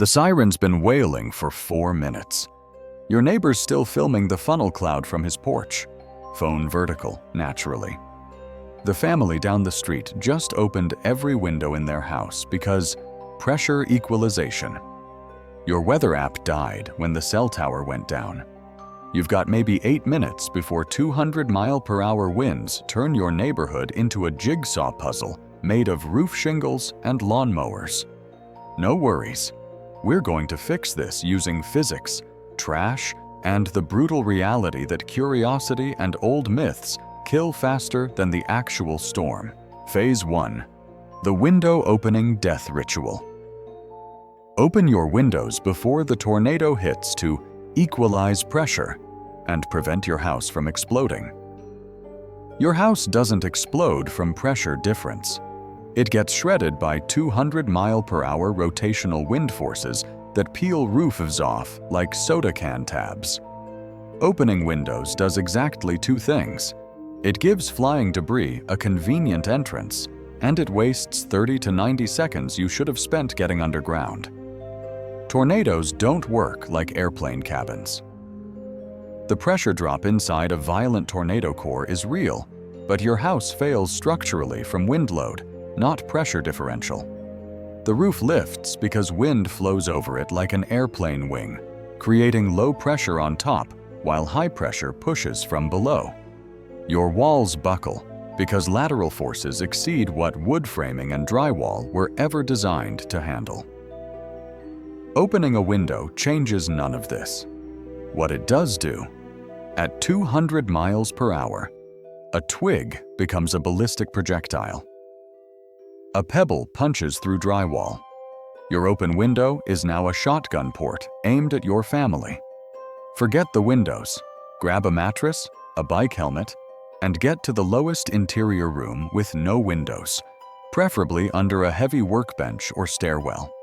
The siren's been wailing for 4 minutes. Your neighbor's still filming the funnel cloud from his porch. Phone vertical, naturally. The family down the street just opened every window in their house because pressure equalization. Your weather app died when the cell tower went down. You've got maybe 8 minutes before 200-mile-per-hour winds turn your neighborhood into a jigsaw puzzle made of roof shingles and lawnmowers. No worries. We're going to fix this using physics, trash, and the brutal reality that curiosity and old myths kill faster than the actual storm. Phase 1. The Window Opening Death Ritual. Open your windows before the tornado hits to equalize pressure and prevent your house from exploding. Your house doesn't explode from pressure difference. It gets shredded by 200-mile-per-hour rotational wind forces that peel roofs off like soda can tabs. Opening windows does exactly 2 things. It gives flying debris a convenient entrance, and it wastes 30 to 90 seconds you should have spent getting underground. Tornadoes don't work like airplane cabins. The pressure drop inside a violent tornado core is real, but your house fails structurally from wind load, not pressure differential. The roof lifts because wind flows over it like an airplane wing, creating low pressure on top while high pressure pushes from below. Your walls buckle because lateral forces exceed what wood framing and drywall were ever designed to handle. Opening a window changes none of this. What it does do, at 200 miles per hour, a twig becomes a ballistic projectile. A pebble punches through drywall. Your open window is now a shotgun port aimed at your family. Forget the windows. Grab a mattress, a bike helmet, and get to the lowest interior room with no windows, preferably under a heavy workbench or stairwell.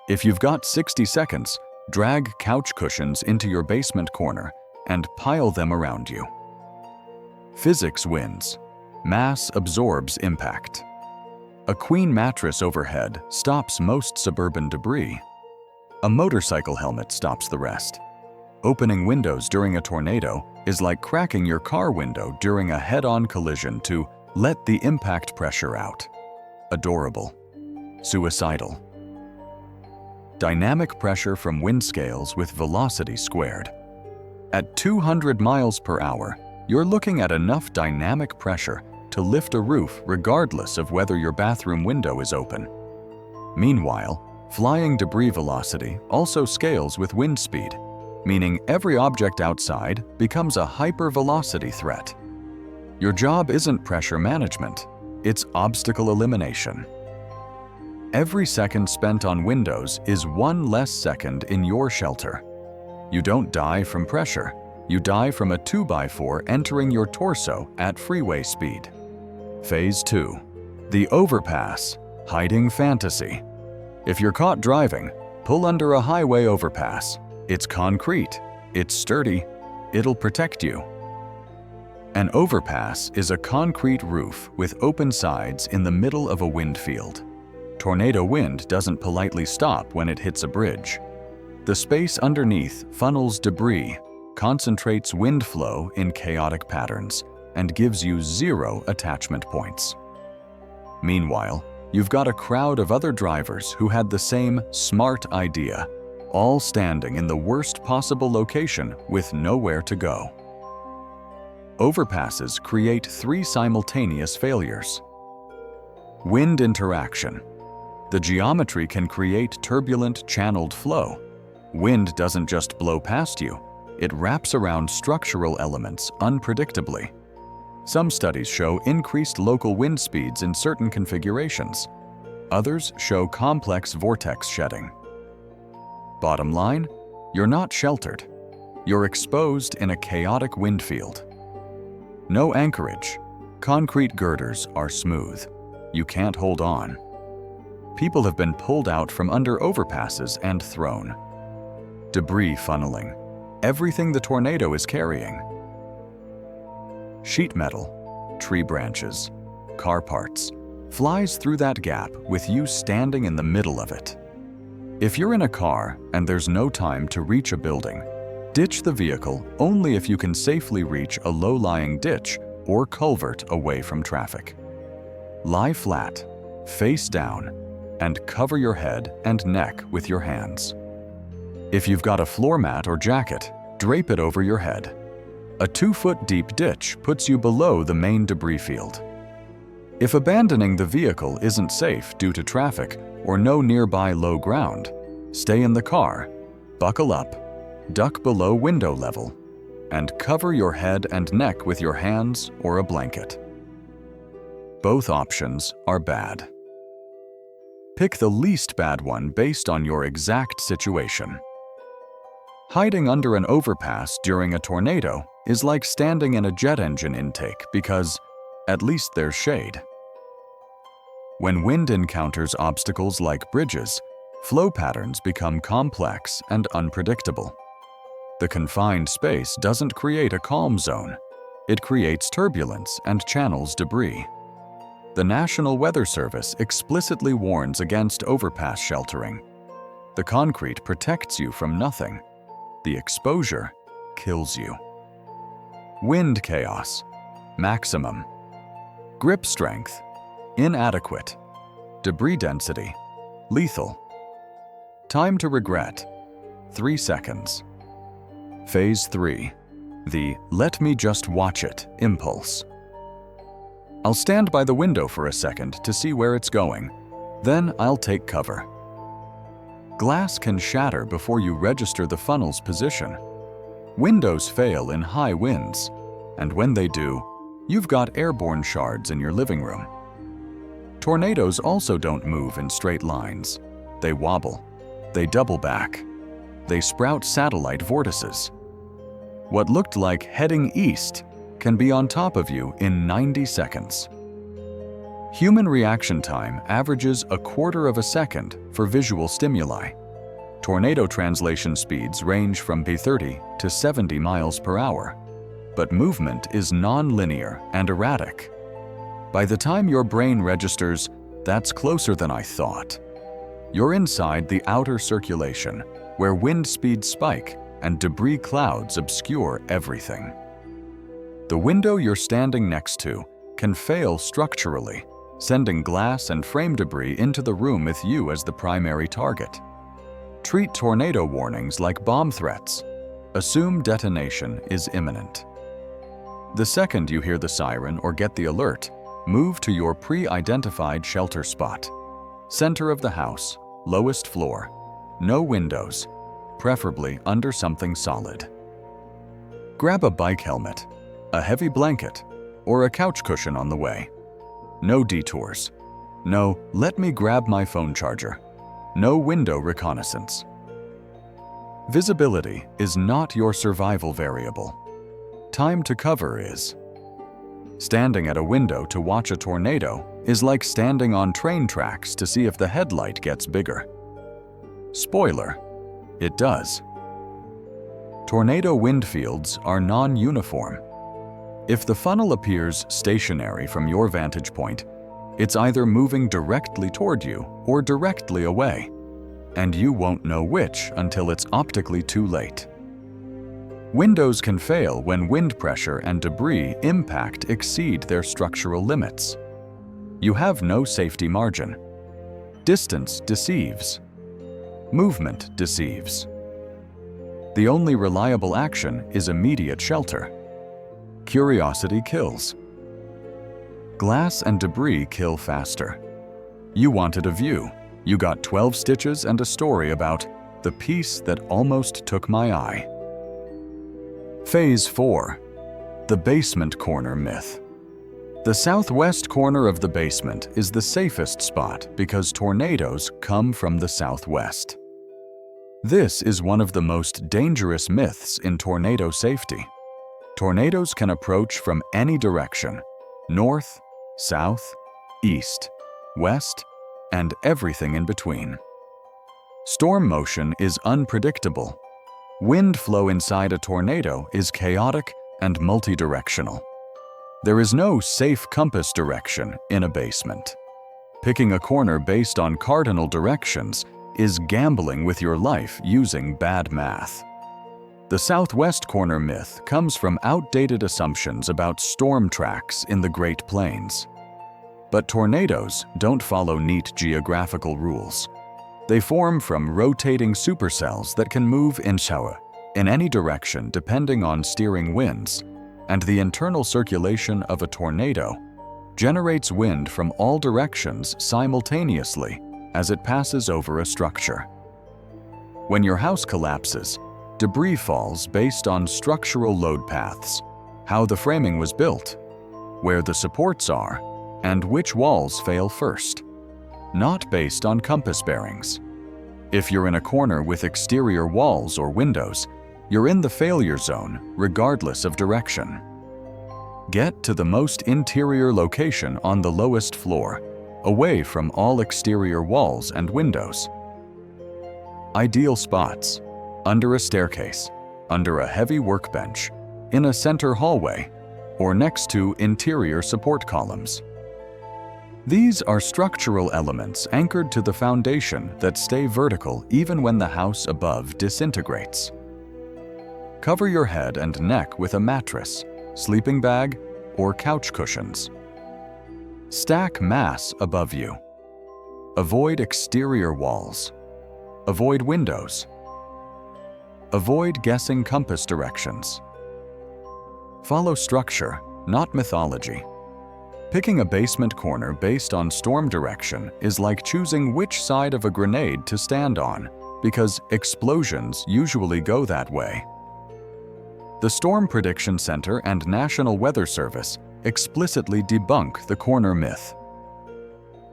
If you've got 60 seconds, drag couch cushions into your basement corner and pile them around you. Physics wins. Mass absorbs impact. A queen mattress overhead stops most suburban debris. A motorcycle helmet stops the rest. Opening windows during a tornado is like cracking your car window during a head-on collision to let the impact pressure out. Adorable. Suicidal. Dynamic pressure from wind scales with velocity squared. At 200 miles per hour, you're looking at enough dynamic pressure to lift a roof regardless of whether your bathroom window is open. Meanwhile, flying debris velocity also scales with wind speed, meaning every object outside becomes a hypervelocity threat. Your job isn't pressure management, it's obstacle elimination. Every second spent on windows is 1 less second in your shelter. You don't die from pressure, you die from a 2x4 entering your torso at freeway speed. Phase 2. The Overpass, Hiding Fantasy. If you're caught driving, pull under a highway overpass. It's concrete, it's sturdy, it'll protect you. An overpass is a concrete roof with open sides in the middle of a wind field. Tornado wind doesn't politely stop when it hits a bridge. The space underneath funnels debris, concentrates wind flow in chaotic patterns, and gives you 0 attachment points. Meanwhile, you've got a crowd of other drivers who had the same smart idea, all standing in the worst possible location with nowhere to go. Overpasses create 3 simultaneous failures. Wind interaction. The geometry can create turbulent channeled flow. Wind doesn't just blow past you, it wraps around structural elements unpredictably. Some studies show increased local wind speeds in certain configurations. Others show complex vortex shedding. Bottom line, you're not sheltered. You're exposed in a chaotic wind field. No anchorage. Concrete girders are smooth. You can't hold on. People have been pulled out from under overpasses and thrown. Debris funneling. Everything the tornado is carrying. Sheet metal, tree branches, car parts, flies through that gap with you standing in the middle of it. If you're in a car and there's no time to reach a building, ditch the vehicle only if you can safely reach a low-lying ditch or culvert away from traffic. Lie flat, face down, and cover your head and neck with your hands. If you've got a floor mat or jacket, drape it over your head. A 2-foot deep ditch puts you below the main debris field. If abandoning the vehicle isn't safe due to traffic or no nearby low ground, stay in the car, buckle up, duck below window level, and cover your head and neck with your hands or a blanket. Both options are bad. Pick the least bad one based on your exact situation. Hiding under an overpass during a tornado is like standing in a jet engine intake because at least there's shade. When wind encounters obstacles like bridges, flow patterns become complex and unpredictable. The confined space doesn't create a calm zone. It creates turbulence and channels debris. The National Weather Service explicitly warns against overpass sheltering. The concrete protects you from nothing. The exposure kills you. Wind chaos, maximum. Grip strength, inadequate. Debris density, lethal. Time to regret, 3 seconds. Phase 3, the "let me just watch it" impulse. I'll stand by the window for a second to see where it's going. Then I'll take cover. Glass can shatter before you register the funnel's position. Windows fail in high winds, and when they do, you've got airborne shards in your living room. Tornadoes also don't move in straight lines. They wobble. They double back. They sprout satellite vortices. What looked like heading east can be on top of you in 90 seconds. Human reaction time averages 1/4 of a second for visual stimuli. Tornado translation speeds range from 30 to 70 miles per hour, but movement is non-linear and erratic. By the time your brain registers, "That's closer than I thought," you're inside the outer circulation, where wind speeds spike and debris clouds obscure everything. The window you're standing next to can fail structurally, sending glass and frame debris into the room with you as the primary target. Treat tornado warnings like bomb threats. Assume detonation is imminent. The second you hear the siren or get the alert, move to your pre-identified shelter spot. Center of the house, lowest floor, no windows, preferably under something solid. Grab a bike helmet, a heavy blanket, or a couch cushion on the way. No detours. No, "let me grab my phone charger." No window reconnaissance. Visibility is not your survival variable. Time to cover is. Standing at a window to watch a tornado is like standing on train tracks to see if the headlight gets bigger. Spoiler, it does. Tornado wind fields are non-uniform. If the funnel appears stationary from your vantage point, it's either moving directly toward you or directly away, and you won't know which until it's optically too late. Windows can fail when wind pressure and debris impact exceed their structural limits. You have no safety margin. Distance deceives. Movement deceives. The only reliable action is immediate shelter. Curiosity kills. Glass and debris kill faster. You wanted a view. You got 12 stitches and a story about the piece that almost took my eye. Phase 4. The basement corner myth. The southwest corner of the basement is the safest spot because tornadoes come from the southwest. This is one of the most dangerous myths in tornado safety. Tornadoes can approach from any direction: north, south, east, west, and everything in between. Storm motion is unpredictable. Wind flow inside a tornado is chaotic and multidirectional. There is no safe compass direction in a basement. Picking a corner based on cardinal directions is gambling with your life using bad math. The southwest corner myth comes from outdated assumptions about storm tracks in the Great Plains. But tornadoes don't follow neat geographical rules. They form from rotating supercells that can move in any direction depending on steering winds, and the internal circulation of a tornado generates wind from all directions simultaneously as it passes over a structure. When your house collapses, debris falls based on structural load paths, how the framing was built, where the supports are, and which walls fail first, not based on compass bearings. If you're in a corner with exterior walls or windows, you're in the failure zone regardless of direction. Get to the most interior location on the lowest floor, away from all exterior walls and windows. Ideal spots: under a staircase, under a heavy workbench, in a center hallway, or next to interior support columns. These are structural elements anchored to the foundation that stay vertical even when the house above disintegrates. Cover your head and neck with a mattress, sleeping bag, or couch cushions. Stack mass above you. Avoid exterior walls. Avoid windows. Avoid guessing compass directions. Follow structure, not mythology. Picking a basement corner based on storm direction is like choosing which side of a grenade to stand on, because explosions usually go that way. The Storm Prediction Center and National Weather Service explicitly debunk the corner myth.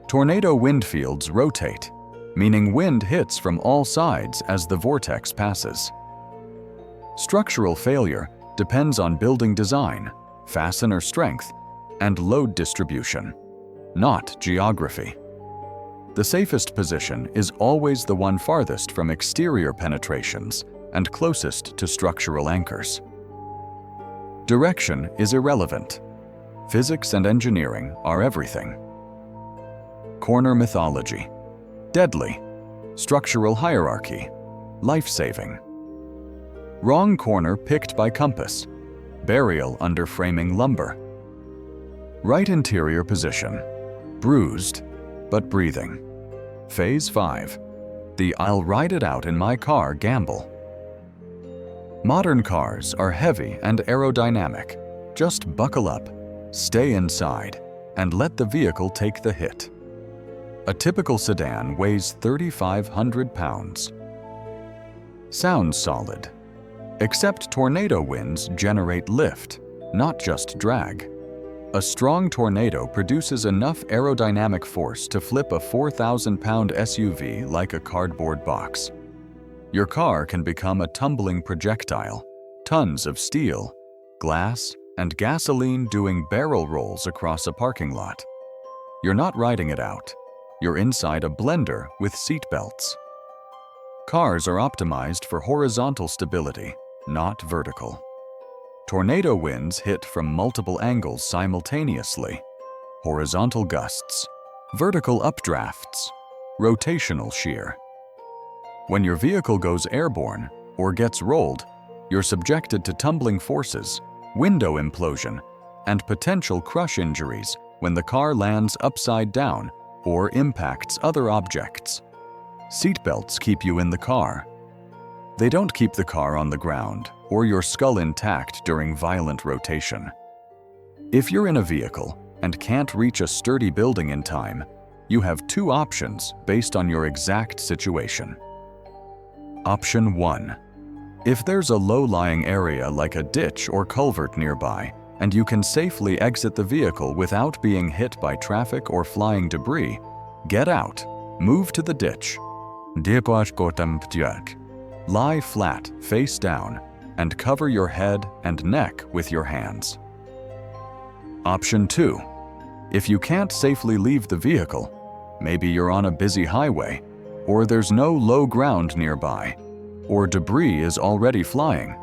Tornado wind fields rotate, meaning wind hits from all sides as the vortex passes. Structural failure depends on building design, fastener strength, and load distribution, not geography. The safest position is always the one farthest from exterior penetrations and closest to structural anchors. Direction is irrelevant. Physics and engineering are everything. Corner mythology: deadly. Structural hierarchy: life-saving. Wrong corner picked by compass: burial under framing lumber. Right interior position: bruised, but breathing. Phase 5. The "I'll ride it out in my car" gamble. Modern cars are heavy and aerodynamic. Just buckle up, stay inside, and let the vehicle take the hit. A typical sedan weighs 3,500 pounds. Sounds solid. Except tornado winds generate lift, not just drag. A strong tornado produces enough aerodynamic force to flip a 4,000-pound SUV like a cardboard box. Your car can become a tumbling projectile, tons of steel, glass, and gasoline doing barrel rolls across a parking lot. You're not riding it out. You're inside a blender with seat belts. Cars are optimized for horizontal stability, not vertical. Tornado winds hit from multiple angles simultaneously: horizontal gusts, vertical updrafts, rotational shear. When your vehicle goes airborne or gets rolled, you're subjected to tumbling forces, window implosion, and potential crush injuries when the car lands upside down or impacts other objects. Seatbelts keep you in the car. They don't keep the car on the ground or your skull intact during violent rotation. If you're in a vehicle and can't reach a sturdy building in time, you have two options based on your exact situation. Option 1. If there's a low-lying area like a ditch or culvert nearby, and you can safely exit the vehicle without being hit by traffic or flying debris, get out, move to the ditch. Lie flat, face down, and cover your head and neck with your hands. Option 2. If you can't safely leave the vehicle, maybe you're on a busy highway, or there's no low ground nearby, or debris is already flying,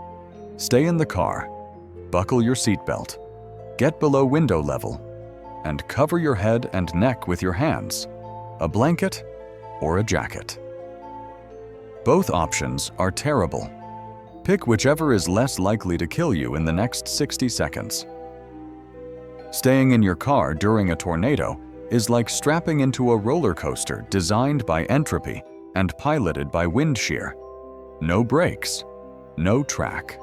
stay in the car, buckle your seatbelt, get below window level, and cover your head and neck with your hands, a blanket, or a jacket. Both options are terrible. Pick whichever is less likely to kill you in the next 60 seconds. Staying in your car during a tornado is like strapping into a roller coaster designed by entropy and piloted by wind shear. No brakes, no track.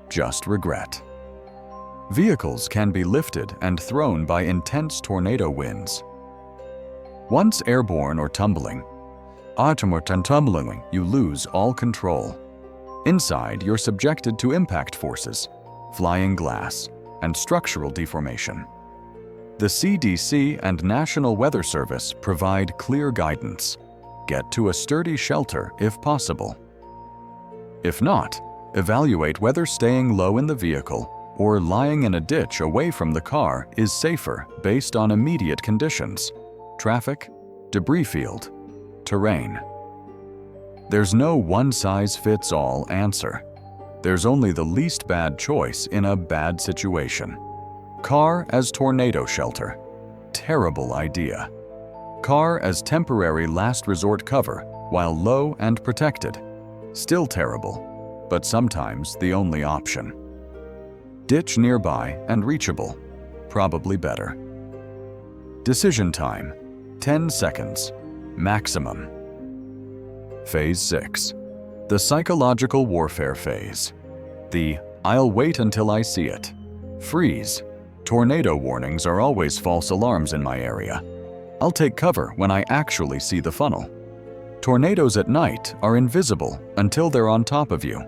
Just regret. Vehicles can be lifted and thrown by intense tornado winds. Once airborne or tumbling, you lose all control. Inside, you're subjected to impact forces, flying glass, and structural deformation. The CDC and National Weather Service provide clear guidance. Get to a sturdy shelter if possible. If not, evaluate whether staying low in the vehicle or lying in a ditch away from the car is safer based on immediate conditions: traffic, debris field, terrain. There's no one-size-fits-all answer. There's only the least bad choice in a bad situation. Car as tornado shelter. Terrible idea. Car as temporary last resort cover while low and protected. Still terrible, but sometimes the only option. Ditch nearby and reachable. Probably better. Decision time: 10 seconds. Maximum. Phase 6. The psychological warfare phase. The "I'll wait until I see it." Freeze. Tornado warnings are always false alarms in my area. I'll take cover when I actually see the funnel. Tornadoes at night are invisible until they're on top of you.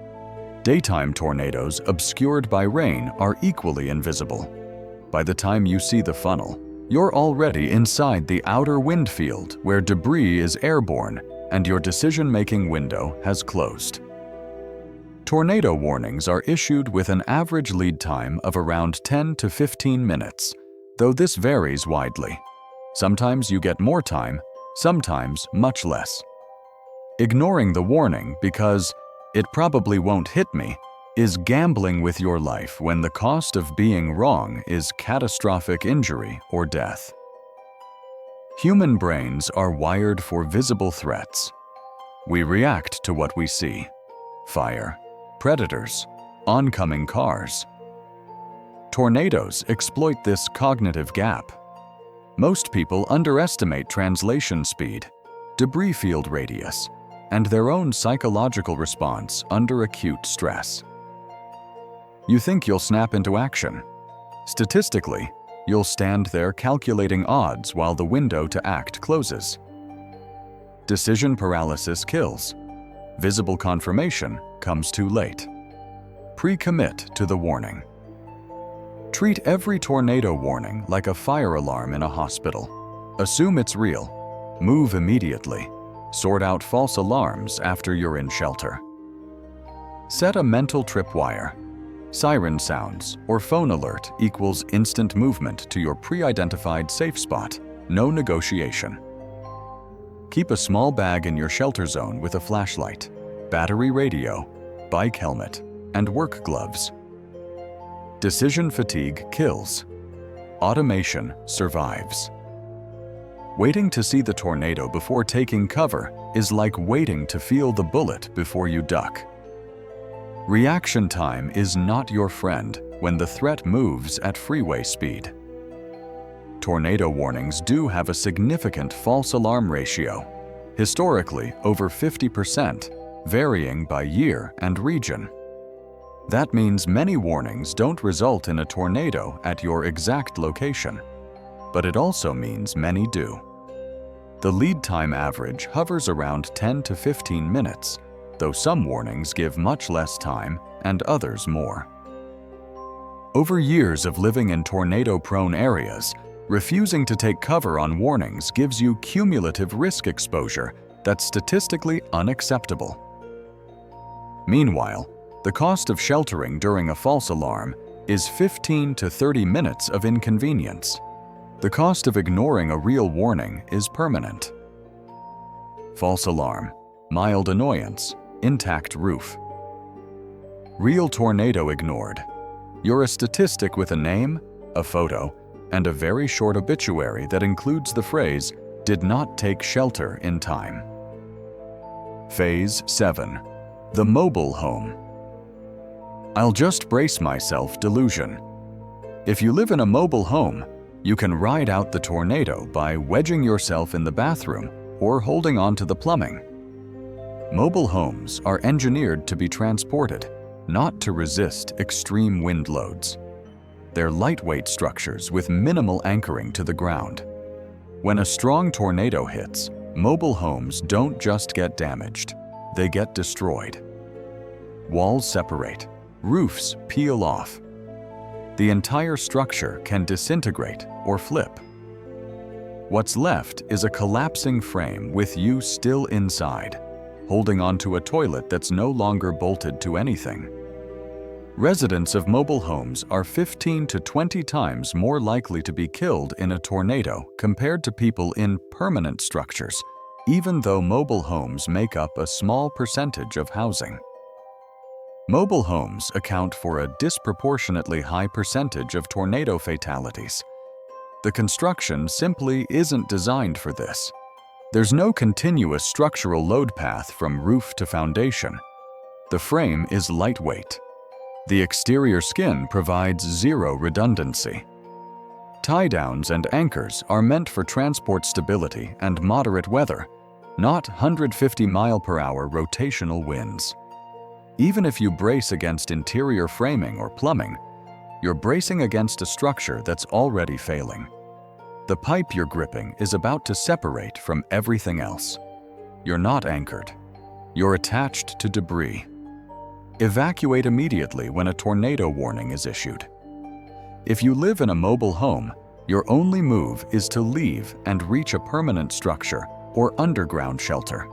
Daytime tornadoes obscured by rain are equally invisible. By the time you see the funnel, you're already inside the outer wind field where debris is airborne and your decision-making window has closed. Tornado warnings are issued with an average lead time of around 10 to 15 minutes, though this varies widely. Sometimes you get more time, sometimes much less. Ignoring the warning because "it probably won't hit me" is gambling with your life when the cost of being wrong is catastrophic injury or death. Human brains are wired for visible threats. We react to what we see: fire, predators, oncoming cars. Tornadoes exploit this cognitive gap. Most people underestimate translation speed, debris field radius, and their own psychological response under acute stress. You think you'll snap into action. Statistically, you'll stand there calculating odds while the window to act closes. Decision paralysis kills. Visible confirmation comes too late. Pre-commit to the warning. Treat every tornado warning like a fire alarm in a hospital. Assume it's real. Move immediately. Sort out false alarms after you're in shelter. Set a mental tripwire. Siren sounds or phone alert equals instant movement to your pre-identified safe spot. No negotiation. Keep a small bag in your shelter zone with a flashlight, battery radio, bike helmet, and work gloves. Decision fatigue kills. Automation survives. Waiting to see the tornado before taking cover is like waiting to feel the bullet before you duck. Reaction time is not your friend when the threat moves at freeway speed. Tornado warnings do have a significant false alarm ratio, historically over 50%, varying by year and region. That means many warnings don't result in a tornado at your exact location, but it also means many do. The lead time average hovers around 10 to 15 minutes, though some warnings give much less time and others more. Over years of living in tornado-prone areas, refusing to take cover on warnings gives you cumulative risk exposure that's statistically unacceptable. Meanwhile, the cost of sheltering during a false alarm is 15 to 30 minutes of inconvenience. The cost of ignoring a real warning is permanent. False alarm, mild annoyance, intact roof. Real tornado ignored. You're a statistic with a name, a photo, and a very short obituary that includes the phrase, "did not take shelter in time." Phase 7. The Mobile Home. I'll just brace myself delusion. If you live in a mobile home, you can ride out the tornado by wedging yourself in the bathroom or holding on to the plumbing. Mobile homes are engineered to be transported, not to resist extreme wind loads. They're lightweight structures with minimal anchoring to the ground. When a strong tornado hits, mobile homes don't just get damaged, they get destroyed. Walls separate, roofs peel off. The entire structure can disintegrate or flip. What's left is a collapsing frame with you still inside, holding onto a toilet that's no longer bolted to anything. Residents of mobile homes are 15 to 20 times more likely to be killed in a tornado compared to people in permanent structures, even though mobile homes make up a small percentage of housing. Mobile homes account for a disproportionately high percentage of tornado fatalities. The construction simply isn't designed for this. There's no continuous structural load path from roof to foundation. The frame is lightweight. The exterior skin provides zero redundancy. Tie-downs and anchors are meant for transport stability and moderate weather, not 150-mile-per-hour rotational winds. Even if you brace against interior framing or plumbing, you're bracing against a structure that's already failing. The pipe you're gripping is about to separate from everything else. You're not anchored. You're attached to debris. Evacuate immediately when a tornado warning is issued. If you live in a mobile home, your only move is to leave and reach a permanent structure or underground shelter.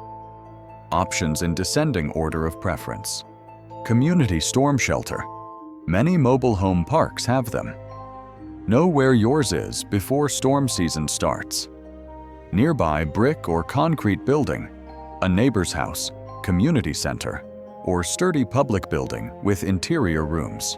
Options in descending order of preference. Community storm shelter. Many mobile home parks have them. Know where yours is before storm season starts. Nearby brick or concrete building, a neighbor's house, community center, or sturdy public building with interior rooms.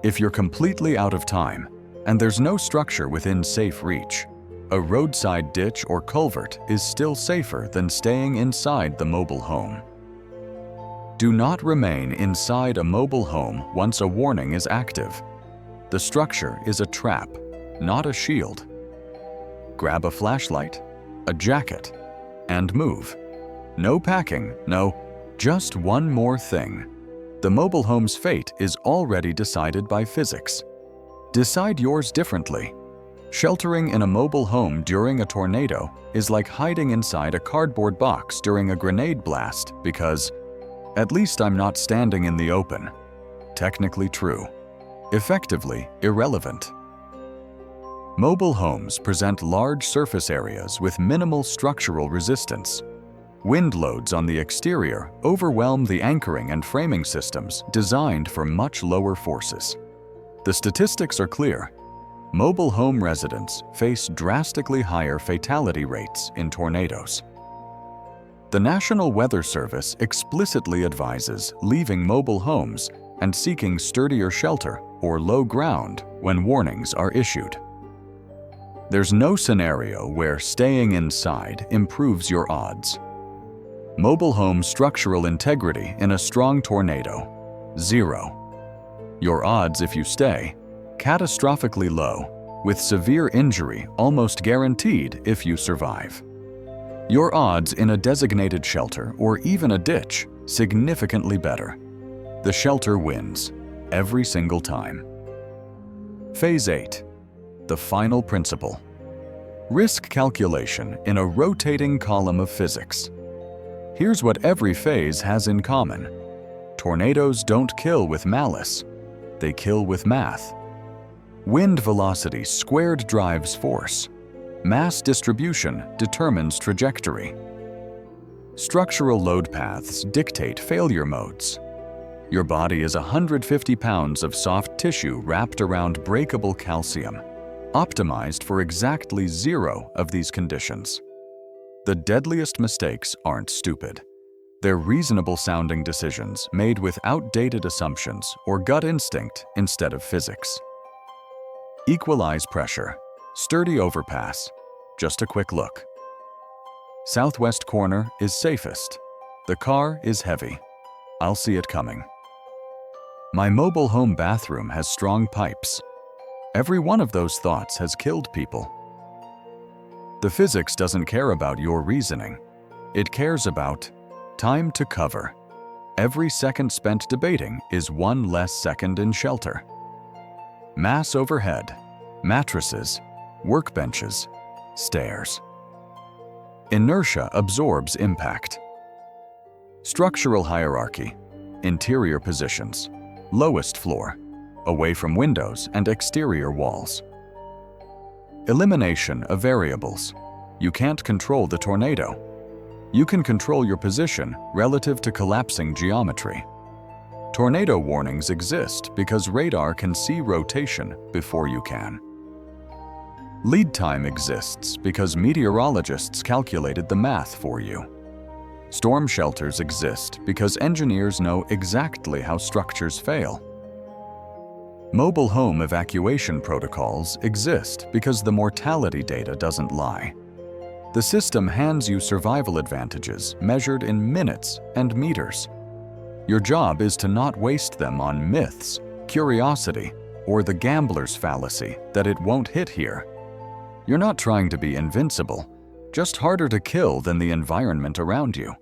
If you're completely out of time and there's no structure within safe reach, a roadside ditch or culvert is still safer than staying inside the mobile home. Do not remain inside a mobile home once a warning is active. The structure is a trap, not a shield. Grab a flashlight, a jacket, and move. No packing, no, just one more thing. The mobile home's fate is already decided by physics. Decide yours differently. Sheltering in a mobile home during a tornado is like hiding inside a cardboard box during a grenade blast because, at least I'm not standing in the open. Technically true. Effectively irrelevant. Mobile homes present large surface areas with minimal structural resistance. Wind loads on the exterior overwhelm the anchoring and framing systems designed for much lower forces. The statistics are clear. Mobile home residents face drastically higher fatality rates in tornadoes. The National Weather Service explicitly advises leaving mobile homes and seeking sturdier shelter or low ground when warnings are issued. There's no scenario where staying inside improves your odds. Mobile home structural integrity in a strong tornado, 0. Your odds if you stay, catastrophically low, with severe injury almost guaranteed if you survive. Your odds in a designated shelter or even a ditch, significantly better. The shelter wins, every single time. Phase 8. The final principle. Risk calculation in a rotating column of physics. Here's what every phase has in common. Tornadoes don't kill with malice, they kill with math. Wind velocity squared drives force. Mass distribution determines trajectory. Structural load paths dictate failure modes. Your body is 150 pounds of soft tissue wrapped around breakable calcium, optimized for exactly 0 of these conditions. The deadliest mistakes aren't stupid. They're reasonable-sounding decisions made with outdated assumptions or gut instinct instead of physics. Equalize pressure. Sturdy overpass. Just a quick look. Southwest corner is safest. The car is heavy. I'll see it coming. My mobile home bathroom has strong pipes. Every one of those thoughts has killed people. The physics doesn't care about your reasoning. It cares about time to cover. Every second spent debating is one less second in shelter. Mass overhead, mattresses, workbenches, stairs. Inertia absorbs impact. Structural hierarchy, interior positions, lowest floor, away from windows and exterior walls. Elimination of variables. You can't control the tornado. You can control your position relative to collapsing geometry. Tornado warnings exist because radar can see rotation before you can. Lead time exists because meteorologists calculated the math for you. Storm shelters exist because engineers know exactly how structures fail. Mobile home evacuation protocols exist because the mortality data doesn't lie. The system hands you survival advantages measured in minutes and meters. Your job is to not waste them on myths, curiosity, or the gambler's fallacy that it won't hit here. You're not trying to be invincible, just harder to kill than the environment around you.